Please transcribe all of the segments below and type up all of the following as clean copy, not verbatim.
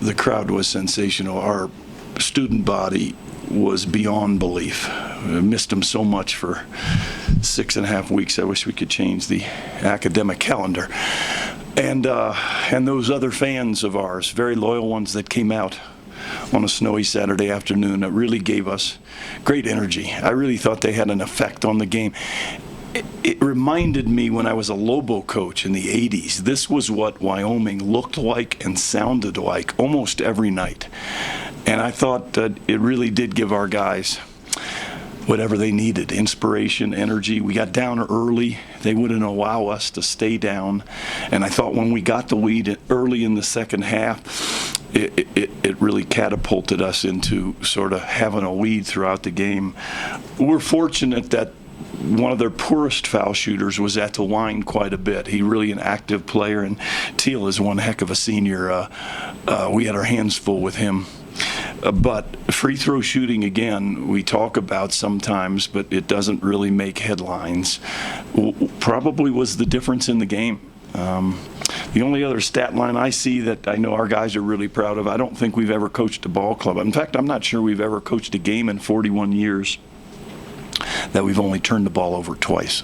the crowd was sensational. Our student body was beyond belief. I missed them so much for 6.5 weeks. I wish we could change the academic calendar. And those other fans of ours, very loyal ones that came out on a snowy Saturday afternoon, that really gave us great energy. I really thought they had an effect on the game. It reminded me when I was a Lobo coach in the 80s. This was what Wyoming looked like and sounded like almost every night. And I thought that it really did give our guys whatever they needed, inspiration, energy. We got down early. They wouldn't allow us to stay down. And I thought when we got the lead early in the second half, it really catapulted us into sort of having a lead throughout the game. We're fortunate that one of their poorest foul shooters was at the line quite a bit. He really an active player, and Teal is one heck of a senior. We had our hands full with him. But free throw shooting, again, we talk about sometimes, but it doesn't really make headlines. Probably was the difference in the game. The only other stat line I see that I know our guys are really proud of, I don't think we've ever coached a ball club. In fact, I'm not sure we've ever coached a game in 41 years that we've only turned the ball over twice.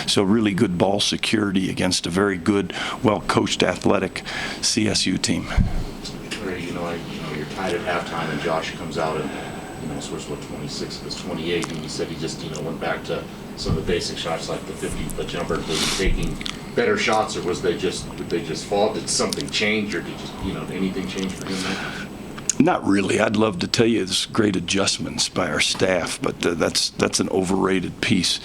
So really good ball security against a very good, well-coached, athletic CSU team. You're tied at halftime, and Josh comes out and scores 26 of his 28, and he said he just went back to some of the basic shots like the 50-foot jumper. Was he taking better shots, or did they just fall? Did something change, or did anything change for him? Not really. I'd love to tell you there's great adjustments by our staff, but that's an overrated piece.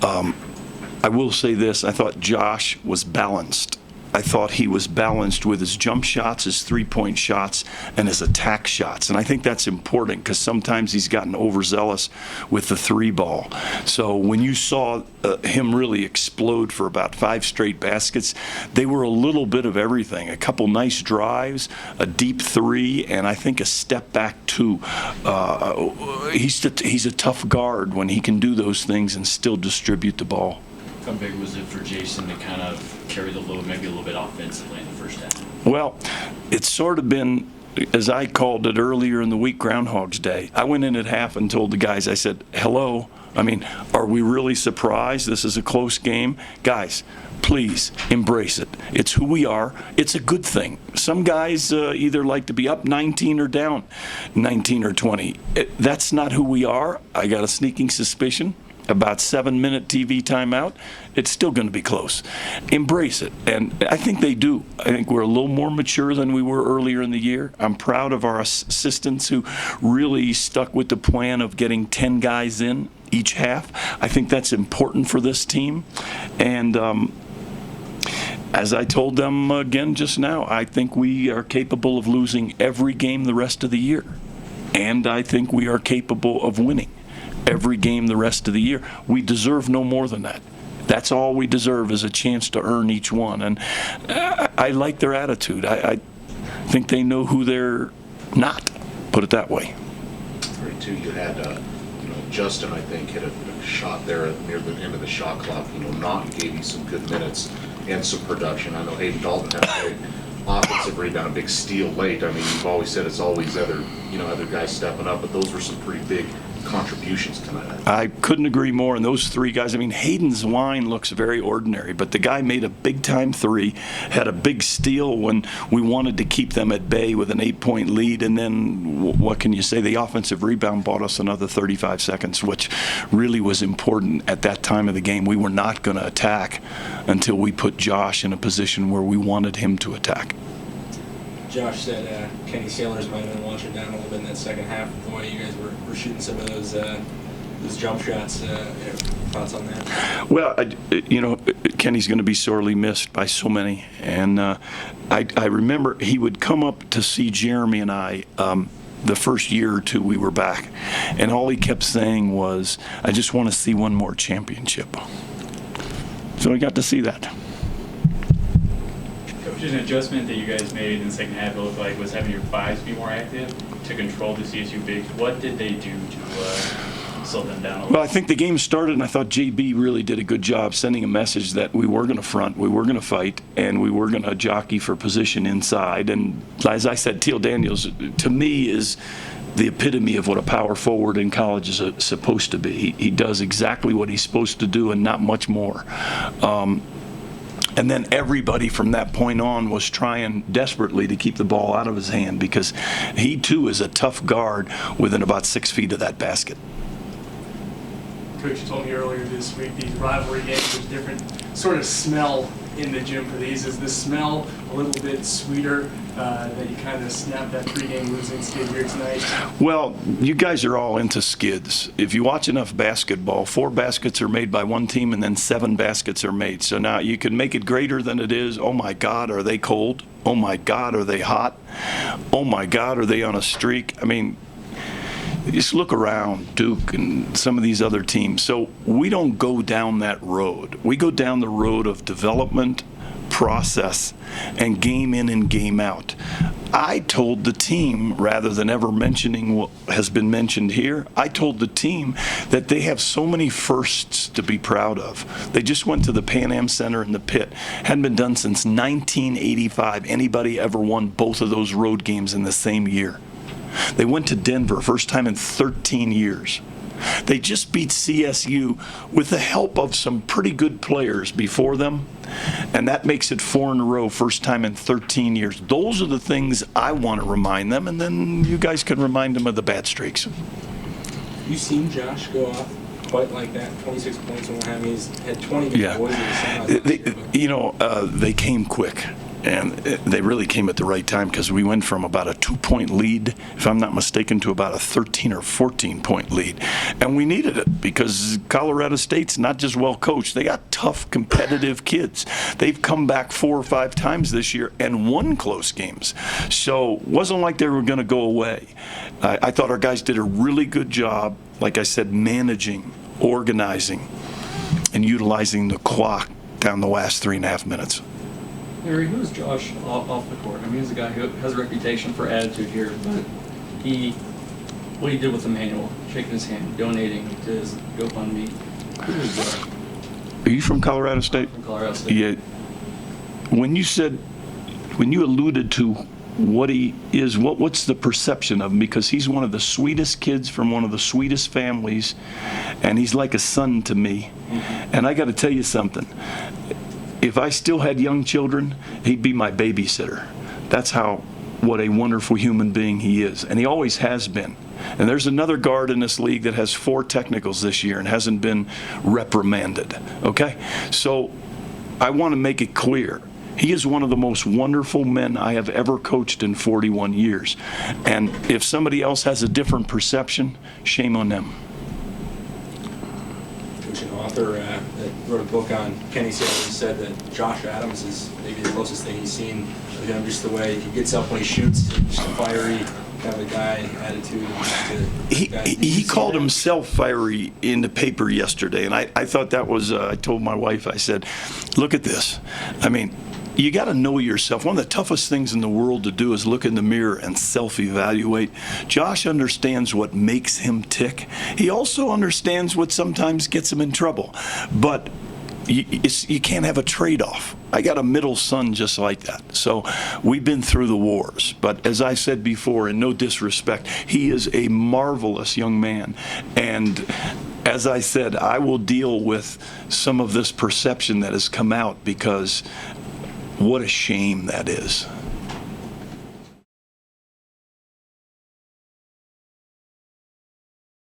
I will say this: I thought Josh was balanced. I thought he was balanced with his jump shots, his three-point shots, and his attack shots. And I think that's important because sometimes he's gotten overzealous with the three ball. So when you saw him really explode for about 5 straight baskets, they were a little bit of everything. A couple nice drives, a deep three, and I think a step back two. He's a tough guard when he can do those things and still distribute the ball. How big was it for Jason to kind of carry the load, maybe a little bit offensively in the first half? Well, it's sort of been, as I called it earlier in the week, Groundhog's Day. I went in at half and told the guys, I said, hello. I mean, are we really surprised? This is a close game. Guys, please embrace it. It's who we are. It's a good thing. Some guys either like to be up 19 or down 19 or 20. That's not who we are. I got a sneaking suspicion. About 7-minute TV timeout, it's still going to be close. Embrace it. And I think they do. I think we're a little more mature than we were earlier in the year. I'm proud of our assistants who really stuck with the plan of getting 10 guys in each half. I think that's important for this team. And as I told them again just now, I think we are capable of losing every game the rest of the year. And I think we are capable of winning every game the rest of the year. We deserve no more than that. That's all we deserve, is a chance to earn each one. And I like their attitude. I think they know who they're not, put it that way. Too, you had Justin, I think, hit a shot there near the end of the shot clock. Naughton gave you some good minutes and some production. I know Hayden Dalton had a great offensive rebound, a big steal late. I mean, you've always said it's always other guys stepping up, but those were some pretty big contributions tonight. I couldn't agree more. And those three guys, I mean, Hayden's line looks very ordinary, but the guy made a big-time three, had a big steal when we wanted to keep them at bay with an 8-point lead, and then, what can you say, the offensive rebound bought us another 35 seconds, which really was important at that time of the game. We were not going to attack until we put Josh in a position where we wanted him to attack. Josh said Kenny Sailors might have been launching down a little bit in that second half. The way you guys were shooting some of those jump shots. Thoughts on that? Well, Kenny's going to be sorely missed by so many. And I remember he would come up to see Jeremy and I the first year or two we were back. And all he kept saying was, I just want to see one more championship. So we got to see that. Just an adjustment that you guys made in the second half, it looked like, was having your fives be more active to control the CSU bigs. What did they do to slow them down a Well, little? I think the game started, and I thought JB really did a good job sending a message that we were going to front, we were going to fight, and we were going to jockey for position inside. And as I said, Teal Daniels, to me, is the epitome of what a power forward in college is supposed to be. He does exactly what he's supposed to do and not much more. And then everybody from that point on was trying desperately to keep the ball out of his hand, because he too is a tough guard within about 6 feet of that basket. Coach, you told me earlier this week these rivalry games, there's different sort of smell in the gym for these. Is the smell a little bit sweeter that you kind of snapped that pregame losing skid here tonight? Well, you guys are all into skids. If you watch enough basketball, 4 baskets are made by one team and then 7 baskets are made. So now you can make it greater than it is. Oh my God, are they cold? Oh my God, are they hot? Oh my God, are they on a streak? I mean, just look around Duke and some of these other teams. So we don't go down that road. We go down the road of development, process, and game in and game out. I told the team, rather than ever mentioning what has been mentioned here, I told the team that they have so many firsts to be proud of. They just went to the Pan Am Center in the Pit. Hadn't been done since 1985. Anybody ever won both of those road games in the same year. They went to Denver, first time in 13 years. They just beat CSU with the help of some pretty good players before them, and that makes it 4 in a row, first time in 13 years. Those are the things I want to remind them, and then you guys can remind them of the bad streaks. You seen Josh go off quite like that? 26 points and what have you. He's had 20 Yeah. boys in the side. They came quick. And they really came at the right time, because we went from about a 2-point lead, if I'm not mistaken, to about a 13 or 14-point lead. And we needed it, because Colorado State's not just well coached. They got tough, competitive kids. They've come back 4 or 5 times this year and won close games. So it wasn't like they were going to go away. I thought our guys did a really good job, like I said, managing, organizing, and utilizing the clock down the last 3.5 minutes. Harry, who's Josh off the court? I mean, he's a guy who has a reputation for attitude here, but what he did with Emmanuel, shaking his hand, donating to his GoFundMe. Who is Josh? Are you from Colorado State? From Colorado State. Yeah. When you alluded to what he is, what's the perception of him? Because he's one of the sweetest kids from one of the sweetest families, and he's like a son to me. Mm-hmm. And I got to tell you something. If I still had young children, he'd be my babysitter. That's what a wonderful human being he is, and he always has been. And there's another guard in this league that has 4 technicals this year and hasn't been reprimanded, okay? So I want to make it clear. He is one of the most wonderful men I have ever coached in 41 years. And if somebody else has a different perception, shame on them. An author that wrote a book on Kenny Sailor said that Josh Adams is maybe the closest thing he's seen of him, just the way he gets up when he shoots, just a fiery kind of a guy, attitude. He called himself fiery in the paper yesterday, and I thought that was, I told my wife, I said, look at this. I mean, you got to know yourself. One of the toughest things in the world to do is look in the mirror and self-evaluate. Josh understands what makes him tick. He also understands what sometimes gets him in trouble. But you can't have a trade-off. I got a middle son just like that. So we've been through the wars. But as I said before, in no disrespect, he is a marvelous young man. And as I said, I will deal with some of this perception that has come out, because what a shame that is.